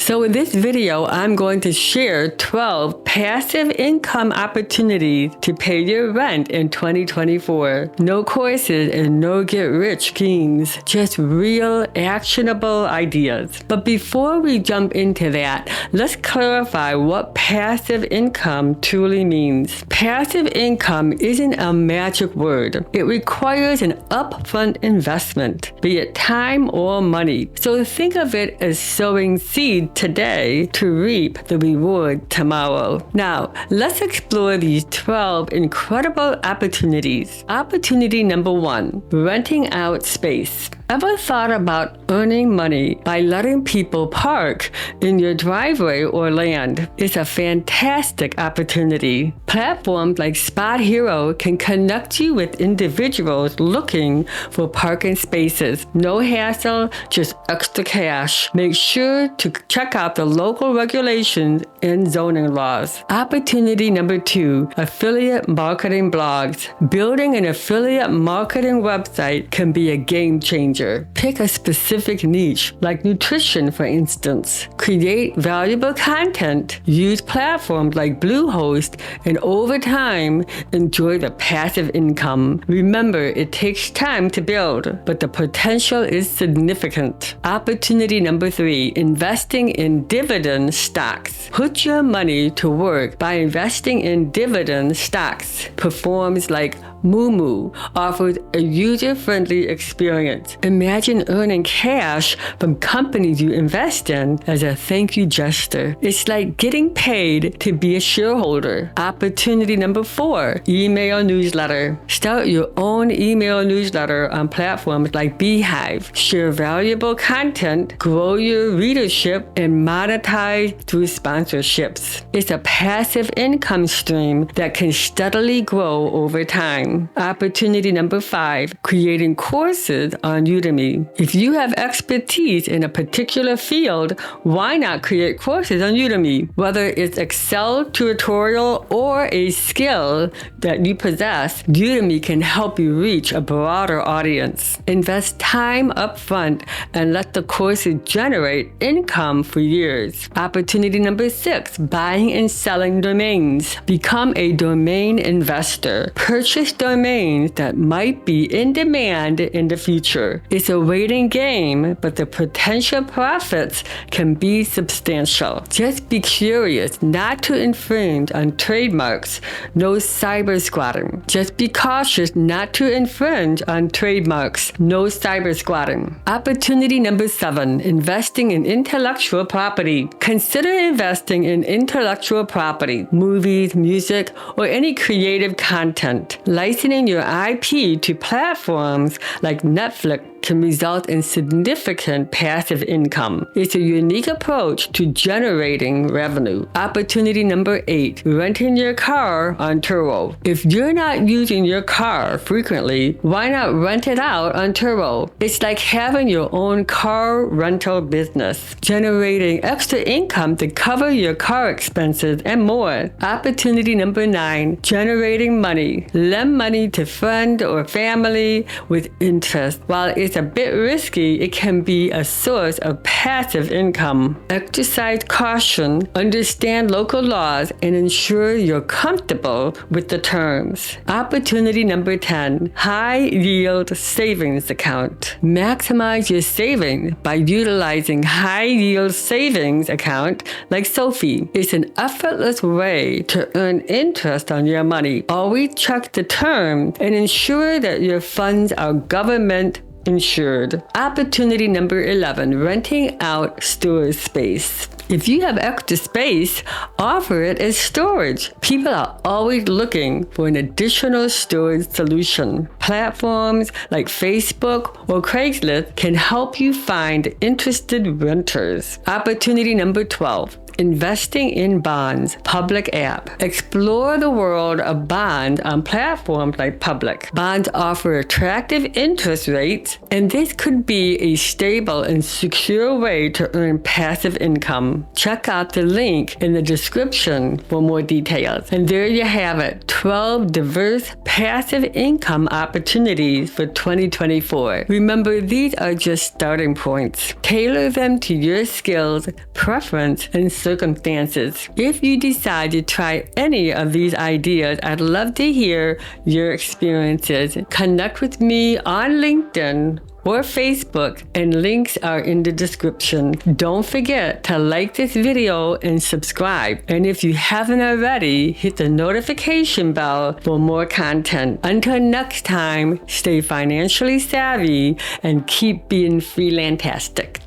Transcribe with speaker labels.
Speaker 1: So in this video, I'm going to share 12 passive income opportunities to pay your rent in 2024. No courses and no get-rich schemes, just real actionable ideas. But before we jump into that, let's clarify what passive income truly means. Passive income isn't a magic word. It requires an upfront investment, be it time or money. So think of it as sowing seed today to reap the reward tomorrow. Now, let's explore these 12 incredible opportunities. Opportunity number 1, renting out space. Ever thought about earning money by letting people park in your driveway or land? It's a fantastic opportunity. Platforms like Spot Hero can connect you with individuals looking for parking spaces. No hassle, just extra cash. Make sure to check out the local regulations and zoning laws. Opportunity number 2, affiliate marketing blogs. Building an affiliate marketing website can be a game changer. Pick a specific niche, like nutrition for instance. Create valuable content. Use platforms like Bluehost, and over time, enjoy the passive income. Remember, it takes time to build, but the potential is significant. Opportunity number 3, investing in dividend stocks. Put your money to work by investing in dividend stocks. Platforms like Moomoo offers a user-friendly experience. Imagine earning cash from companies you invest in as a thank you gesture. It's like getting paid to be a shareholder. Opportunity number 4, email newsletter. Start your own email newsletter on platforms like Beehive. Share valuable content, grow your readership, and monetize through sponsorships. It's a passive income stream that can steadily grow over time. Opportunity number 5, creating courses on Udemy. If you have expertise in a particular field, why not create courses on Udemy? Whether it's Excel tutorial or a skill that you possess, Udemy can help you reach a broader audience. Invest time up front and let the courses generate income for years. Opportunity number 6, buying and selling domains. Become a domain investor. Purchase domains that might be in demand in the future. It's a waiting game, but the potential profits can be substantial. Just be curious not to infringe on trademarks. No cyber squatting. Just be cautious not to infringe on trademarks. No cyber squatting. Opportunity number 7, investing in intellectual property. Consider investing in intellectual property, movies, music, or any creative content. Licensing your IP to platforms like Netflix can result in significant passive income. It's a unique approach to generating revenue. Opportunity number 8, renting your car on Turo. If you're not using your car frequently, why not rent it out on Turo? It's like having your own car rental business, generating extra income to cover your car expenses and more. Opportunity number 9, generating money. Lend money to friends or family with interest. While it's a bit risky, it can be a source of passive income. Exercise caution, understand local laws, and ensure you're comfortable with the terms. Opportunity number 10, high yield savings account. Maximize your savings by utilizing high yield savings account like Sophie. It's an effortless way to earn interest on your money. Always check the terms and ensure that your funds are government insured. Opportunity number 11, renting out storage space. If you have extra space, offer it as storage. People are always looking for an additional storage solution. Platforms like Facebook or Craigslist can help you find interested renters. Opportunity number 12, Investing in Bonds, Public app. Explore the world of bonds on platforms like Public. Bonds offer attractive interest rates, and this could be a stable and secure way to earn passive income. Check out the link in the description for more details. And there you have it, 12 diverse passive income opportunities for 2024. Remember, these are just starting points. Tailor them to your skills, preference, and circumstances. If you decide to try any of these ideas, I'd love to hear your experiences. Connect with me on LinkedIn or Facebook, and links are in the description. Don't forget to like this video and subscribe. And if you haven't already, hit the notification bell for more content. Until next time, stay financially savvy and keep being freelantastic.